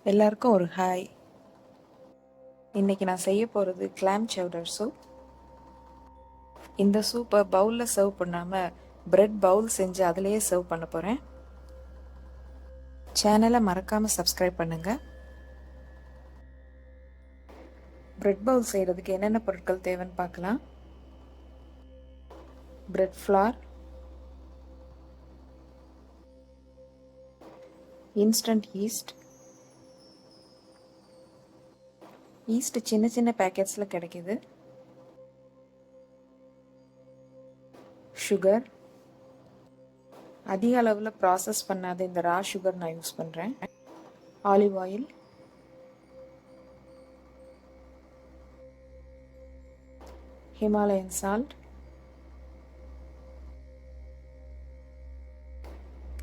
எல்லாருக்கும் ஒரு ஹாய். இன்னைக்கு நான் செய்ய போகிறது கிளாம் சவுடர் சூப். இந்த சூப்பை பவுலில் சர்வ் பண்ணாமல் பிரெட் பவுல் செஞ்சு அதிலேயே சர்வ் பண்ண போகிறேன். சேனலை மறக்காமல் சப்ஸ்கிரைப் பண்ணுங்கள். பிரெட் பவுல் செய்கிறதுக்கு என்னென்ன பொருட்கள் தேவைன்னு பார்க்கலாம். பிரெட் ஃப்ளார், இன்ஸ்டன்ட் ஈஸ்ட் சின்ன சின்ன பேக்கெட்ஸில் கிடைக்கிது. சுகர், அதிக அளவில் ப்ராசஸ் பண்ணாத இந்த ரா சுகர் நான் யூஸ் பண்ணுறேன். ஆலிவ் ஆயில், ஹிமாலயன் சால்ட்,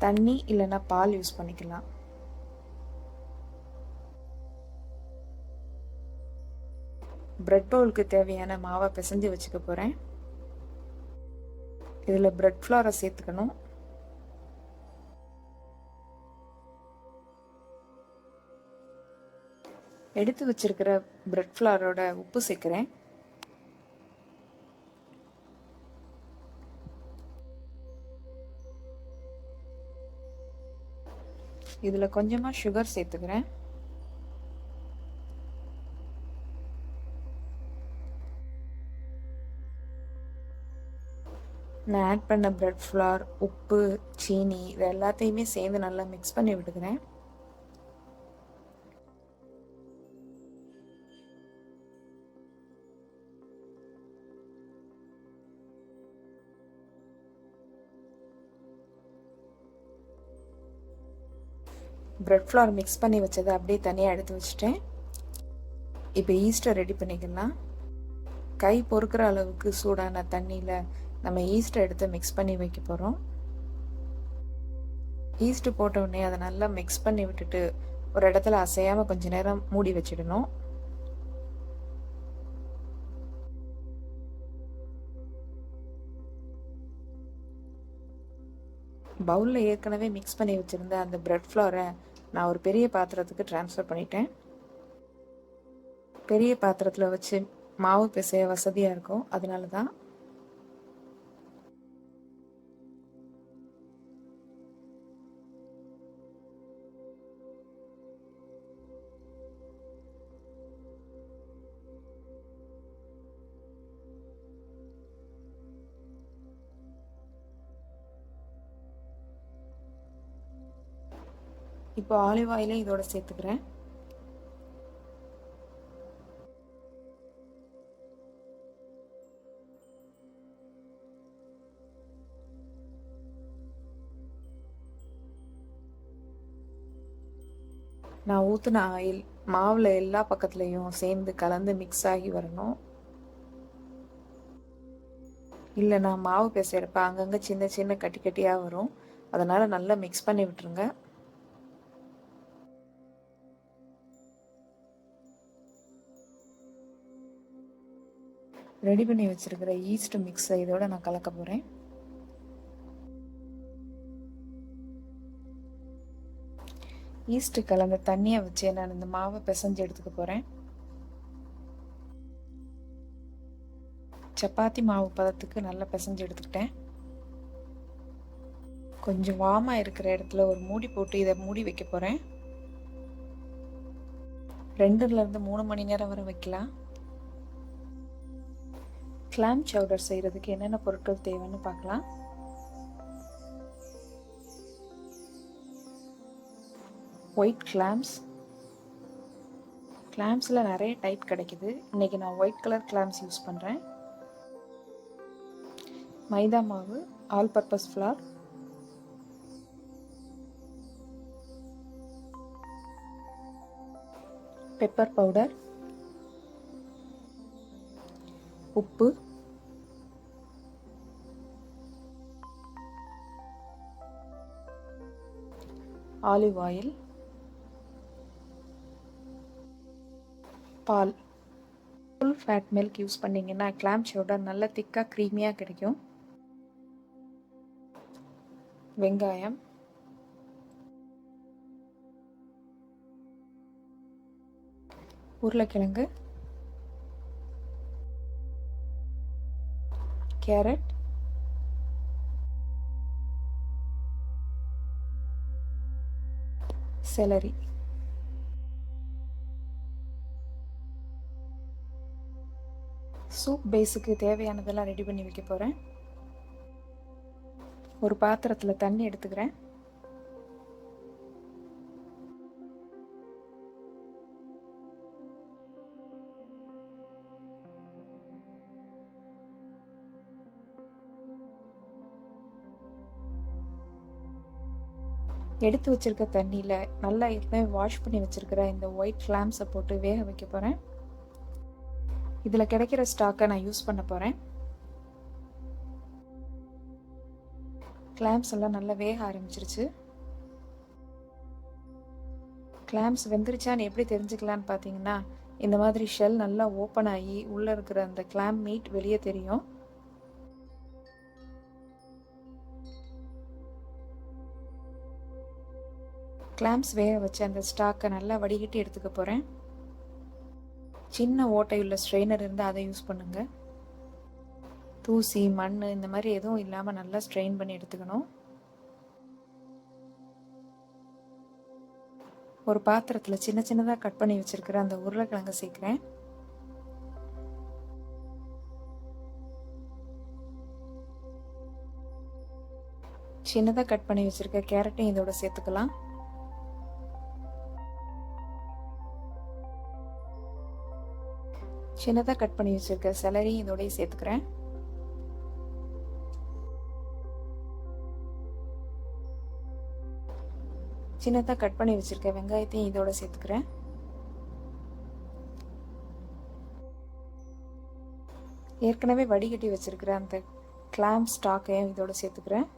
தண்ணி இல்லைன்னா பால் யூஸ் பண்ணிக்கலாம். பிரெட் பவுலுக்கு தேவையான மாவை பிசைஞ்சு வச்சுக்க போகிறேன். இதில் பிரெட் ஃப்ளாரை சேர்த்துக்கணும். எடுத்து வச்சிருக்கிற பிரெட் ஃப்ளாரோட உப்பு சேர்க்குறேன். இதில் கொஞ்சமாக சுகர் சேர்த்துக்கிறேன். நான் ஆட் பண்ண பிரெட் ஃப்ளார், உப்பு, சீனி இது எல்லாத்தையுமே சேர்ந்து நல்லா மிக்ஸ் பண்ணி விட்டுக்கிறேன். பிரெட் ஃப்ளார் மிக்ஸ் பண்ணி வச்சதை அப்படியே தனியாக எடுத்து வச்சுட்டேன். இப்போ ஈஸ்ட்டை ரெடி பண்ணிக்கலாம். கை பொறுக்கிற அளவுக்கு சூடான தண்ணியில் நம்ம ஈஸ்ட்டை எடுத்து மிக்ஸ் பண்ணி வைக்க போகிறோம். ஈஸ்ட்டு போட்ட உடனே அதை நல்லா மிக்ஸ் பண்ணி விட்டுட்டு ஒரு இடத்துல அசையாமல் கொஞ்சம் நேரம் மூடி வச்சிடணும். பவுலில் ஏற்கனவே மிக்ஸ் பண்ணி வச்சுருந்த அந்த பிரெட் ஃப்ளாரை நான் ஒரு பெரிய பாத்திரத்துக்கு ட்ரான்ஸ்ஃபர் பண்ணிட்டேன். பெரிய பாத்திரத்தில் வச்சு மாவு பிசைய வசதியாக இருக்கும், அதனால தான். இப்போ ஆலிவ் ஆயிலே இதோட சேர்த்துக்கிறேன். நான் ஊற்றின ஆயில் மாவில் எல்லா பக்கத்துலேயும் சேர்ந்து கலந்து மிக்ஸ் ஆகி வரணும். இல்லைனா மாவு பிசைறப்ப அங்கங்கே சின்ன சின்ன கட்டி கட்டியாக வரும். அதனால் நல்லா மிக்ஸ் பண்ணி விட்டுருங்க. ரெடி பண்ணி வச்சுருக்கிற ஈஸ்ட் மிக்ஸை இதோட நான் கலக்க போகிறேன். ஈஸ்ட்டு கலந்த தண்ணியை வச்சு நான் இந்த மாவை பிசைஞ்சு எடுத்துக்க போகிறேன். சப்பாத்தி மாவு பதத்துக்கு நல்லா பிசைஞ்சு எடுத்துக்கிட்டேன். கொஞ்சம் வார்மாக இருக்கிற இடத்துல ஒரு மூடி போட்டு இதை மூடி வைக்க போகிறேன். 2லேருந்து 3 மணி நேரம் வரை வைக்கலாம். கிளாம் சவுடர் செய்கிறதுக்கு என்னென்ன பொருட்கள் தேவைன்னு பார்க்கலாம். ஒயிட் கிளாம்ஸில் நிறைய டைப் கிடைக்குது. இன்றைக்கி நான் ஒயிட் கலர் கிளாம்ஸ் யூஸ் பண்ணுறேன். மைதா மாவு, all purpose flower, pepper powder, உப்பு, ஆலிவ் ஆயில், பால். ஃபுல் ஃபேட் மில்க் யூஸ் பண்ணிங்கன்னா கிளாம் சவுடர் நல்ல திக்காக க்ரீமியாக கிடைக்கும். வெங்காயம், உருளைக்கிழங்கு, கேரட், செலரி. சூப் பேஸுக்கு தேவையானதெல்லாம் ரெடி பண்ணி வைக்க போகிறேன். ஒரு பாத்திரத்தில் தண்ணி எடுத்துக்கிறேன். எடுத்து வச்சிருக்க தண்ணியில் நல்லா ஏற்கனவே வாஷ் பண்ணி வச்சிருக்கிற இந்த ஒயிட் கிளாம்ஸை போட்டு வேக வைக்க போகிறேன். இதில் கிடைக்கிற ஸ்டாக்கை நான் யூஸ் பண்ண போகிறேன். கிளாம்ஸ் எல்லாம் நல்லா வேக ஆரம்பிச்சிருச்சு. கிளாம்ஸ் வெந்துருச்சான்னு எப்படி தெரிஞ்சுக்கலான்னு பார்த்தீங்கன்னா, இந்த மாதிரி ஷெல் நல்லா ஓப்பன் ஆகி உள்ளே இருக்கிற அந்த கிளாம் மீட் வெளியே தெரியும். கிளாம்ஸ் வேக வச்சு அந்த ஸ்டாக்கை நல்லா வடிகட்டி எடுத்துக்க போகிறேன். சின்ன ஓட்டையுள்ள ஸ்ட்ரெயினர் இருந்தால் அதை யூஸ் பண்ணுங்கள். தூசி, மண் இந்த மாதிரி எதுவும் இல்லாமல் நல்லா ஸ்ட்ரெயின் பண்ணி எடுத்துக்கணும். ஒரு பாத்திரத்தில் சின்ன சின்னதாக கட் பண்ணி வச்சுருக்கிற அந்த உருளைக்கிழங்கை சேர்க்குறேன். சின்னதாக கட் பண்ணி வச்சுருக்க கேரட்டையும் இதோட சேர்த்துக்கலாம். சின்னதாக கட் பண்ணி வச்சுருக்க செலரியும் இதோடய சேர்த்துக்கிறேன். சின்னதாக கட் பண்ணி வச்சுருக்க வெங்காயத்தையும் இதோட சேர்த்துக்கிறேன். ஏற்கனவே வடிகட்டி வச்சுருக்கிற அந்த கிளாம் ஸ்டாக்கையும் இதோட சேர்த்துக்கிறேன்.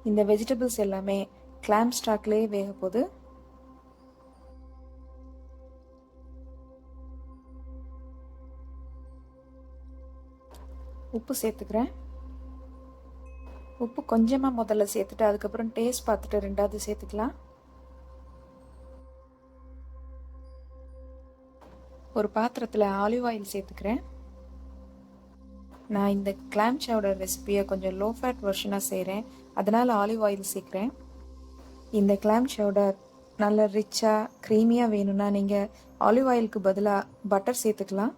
இந்த வெஜிடபிள்ஸ் எல்லாமே கிளாம் ஸ்டாக்லேயே வேக போகுது. உப்பு சேர்த்துக்கிறேன். உப்பு கொஞ்சமாக முதல்ல சேர்த்துட்டு அதுக்கப்புறம் டேஸ்ட் பார்த்துட்டு ரெண்டாவது சேர்த்துக்கலாம். ஒரு பாத்திரத்தில் ஆலிவ் ஆயில் சேர்த்துக்கிறேன். நான் இந்த கிளாம் சவுடர் ரெசிபியை கொஞ்சம் லோ ஃபேட் வெர்ஷனாக செய்கிறேன், அதனால் ஆலிவ் ஆயில் சேர்க்குறேன். இந்த கிளாம் சவுடர் நல்ல ரிச்சாக க்ரீமியாக வேணும்னா நீங்கள் ஆலிவ் ஆயிலுக்கு பதிலாக பட்டர் சேர்த்துக்கலாம்.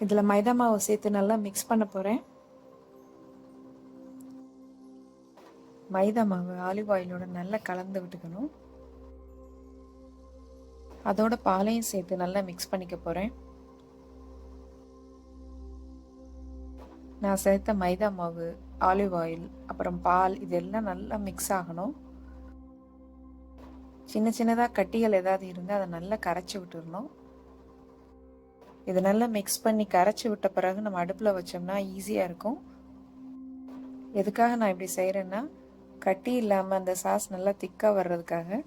இதில் மைதா மாவை சேர்த்து நல்லா மிக்ஸ் பண்ண போகிறேன். மைதா மாவு ஆலிவ் ஆயிலோட நல்லா கலந்து விட்டுக்கணும். அதோட பாலையும் சேர்த்து நல்லா மிக்ஸ் பண்ணிக்க போகிறேன். நான் சேர்த்த மைதா மாவு, ஆலிவ் ஆயில், அப்புறம் பால் இதெல்லாம் நல்லா மிக்ஸ் ஆகணும். சின்ன சின்னதாக கட்டிகள் ஏதாவது இருந்தால் அதை நல்லா கரைச்சி விட்டுடணும். இது நல்லா மிக்ஸ் பண்ணி கரைச்சி விட்ட பிறகு நம்ம அடுப்பில் வச்சோம்னா ஈஸியாக இருக்கும். எதுக்காக நான் இப்படி செய்கிறேன்னா, கட்டி இல்லாமல் அந்த சாஸ் நல்லா திக்காக வர்றதுக்காக.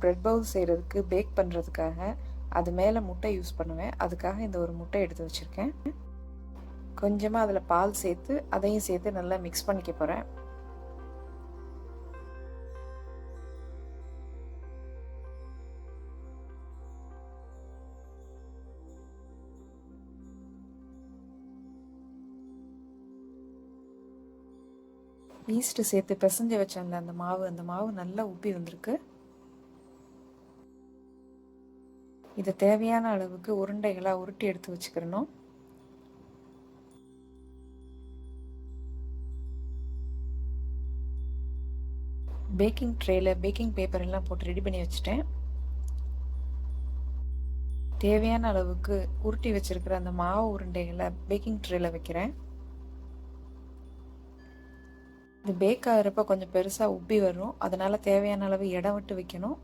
பிரெட் பவுல் செய்கிறதுக்கு பேக் பண்ணுறதுக்காக அது மேலே முட்டை யூஸ் பண்ணுவேன். அதுக்காக இந்த ஒரு முட்டை எடுத்து வச்சுருக்கேன். கொஞ்சமாக அதில் பால் சேர்த்து அதையும் சேர்த்து நல்லா மிக்ஸ் பண்ணிக்க போகிறேன். ஈஸ்ட்டு சேர்த்து பிசைஞ்சு வச்ச அந்த மாவு நல்லா உப்பி வந்திருக்கு. இது தேவையான அளவுக்கு உருண்டைகளாக உருட்டி எடுத்து வச்சுக்கிறணும். பேக்கிங் ட்ரேல பேக்கிங் பேப்பர் எல்லாம் போட்டு ரெடி பண்ணி வச்சுட்டேன். தேவையான அளவுக்கு உருட்டி வச்சிருக்கிற அந்த மாவு உருண்டைகளை பேக்கிங் ட்ரேல வைக்கிறேன். இது பேக் ஆகிறப்ப கொஞ்சம் பெருசாக உப்பி வரும், அதனால தேவையான அளவு இடம் விட்டு வைக்கணும்.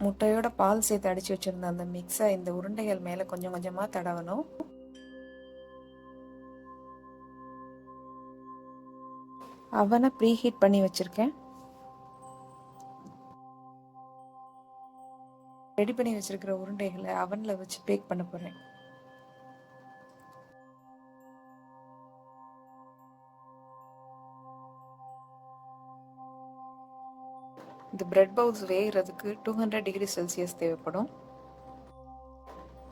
முட்டையோட பால் சேர்த்து அடித்து வச்சுருந்த அந்த மிக்ஸை இந்த உருண்டைகள் மேலே கொஞ்சம் கொஞ்சமாக தடவணும். அவனை ப்ரீஹீட் பண்ணி வச்சுருக்கேன். ரெடி பண்ணி வச்சிருக்கிற உருண்டைகளை அவனில் வச்சு பேக் பண்ண போகிறேன். இந்த பிரெட் பவுல்ஸ் வேகிறதுக்கு 200 டிகிரி செல்சியஸ் தேவைப்படும்.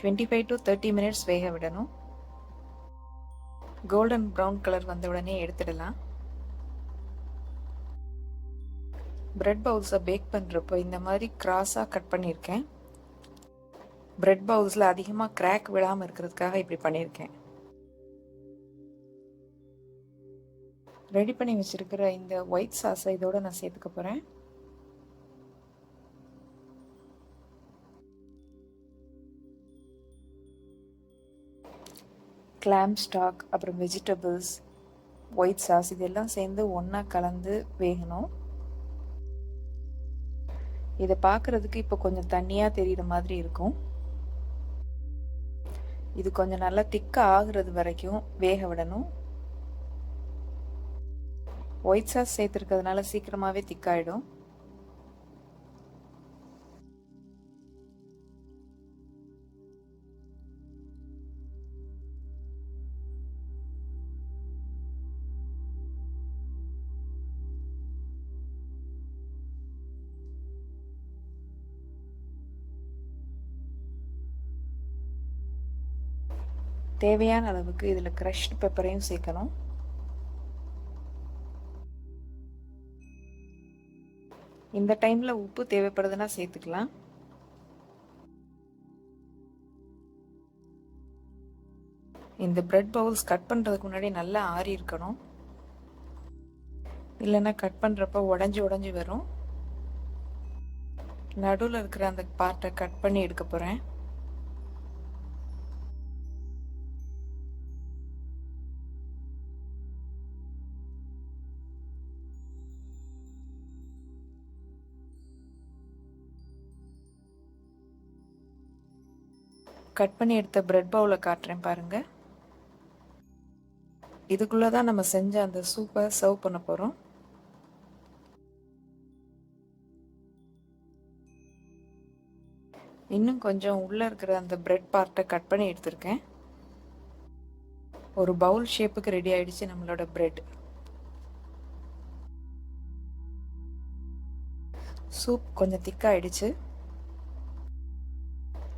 25 to 30 மினிட்ஸ் வேக விடணும். கோல்டன் ப்ரௌன் கலர் வந்த உடனே எடுத்துடலாம். பிரெட் பவுல்ஸை பேக் பண்ணுறப்போ இந்த மாதிரி கிராஸாக கட் பண்ணியிருக்கேன். பிரெட் பவுல்ஸில் அதிகமாக கிராக் விடாமல் இருக்கிறதுக்காக இப்படி பண்ணியிருக்கேன். ரெடி பண்ணி வச்சிருக்கிற இந்த ஒயிட் சாஸை இதோட நான் சேர்த்துக்க போகிறேன். கிளாம் ஸ்டாக், அப்புறம் வெஜிடபிள்ஸ், ஒயிட் சாஸ் இதெல்லாம் சேர்ந்து ஒன்றா கலந்து வேகணும். இதை பார்க்குறதுக்கு இப்போ கொஞ்சம் தண்ணியாக தெரிகிற மாதிரி இருக்கும். இது கொஞ்சம் நல்லா திக்காக ஆகுறது வரைக்கும் வேக விடணும். ஒயிட் சாஸ் சேர்த்துருக்கிறதுனால சீக்கிரமாகவே திக்காயிடும். தேவையான அளவுக்கு இதில் க்ரஷ்டு பெப்பரையும் சேர்க்கணும். இந்த டைமில் உப்பு தேவைப்படுதுன்னா சேர்த்துக்கலாம். இந்த பிரெட் பவுல்ஸ் கட் பண்ணுறதுக்கு முன்னாடி நல்லா ஆறி இருக்கணும், இல்லைன்னா கட் பண்ணுறப்ப உடஞ்சி வரும். நடுவில் இருக்கிற அந்த பார்ட்டை கட் பண்ணி எடுக்க போகிறேன். கட் பண்ணி எடுத்த பிரெட் பவுலை காட்டுறேன் பாருங்க. இதுக்குள்ளே தான் நம்ம செஞ்ச அந்த சூப்பை சர்வ் பண்ண போகிறோம். இன்னும் கொஞ்சம் உள்ளே இருக்கிற அந்த பிரெட் பார்ட்டை கட் பண்ணி எடுத்திருக்கேன். ஒரு பவுல் ஷேப்புக்கு ரெடி ஆயிடுச்சு நம்மளோட பிரெட். சூப் கொஞ்சம் திக்காயிடுச்சு.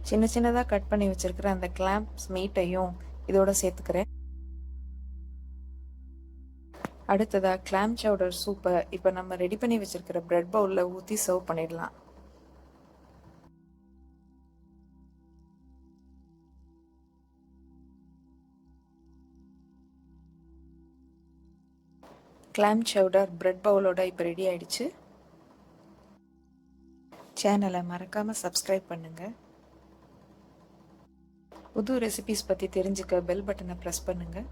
சின்ன சின்னதாக கட் பண்ணி வச்சிருக்கிற அந்த கிளாம்ஸ் மீட்டையும் இதோட சேர்த்துக்கிறேன். அடுத்ததாக கிளாம் சவுடர் சூப்பை இப்போ நம்ம ரெடி பண்ணி வச்சிருக்கிற பிரெட் பவுலில் ஊற்றி சர்வ் பண்ணிடலாம். கிளாம் சவுடர் பிரெட் பவுலோட இப்போ ரெடி ஆயிடுச்சு. சேனலை மறக்காமல் சப்ஸ்கிரைப் பண்ணுங்கள். புது ரெசிபிஸ் பற்றி தெரிஞ்சுக்க பெல் பட்டனை ப்ரெஸ் பண்ணுங்கள்.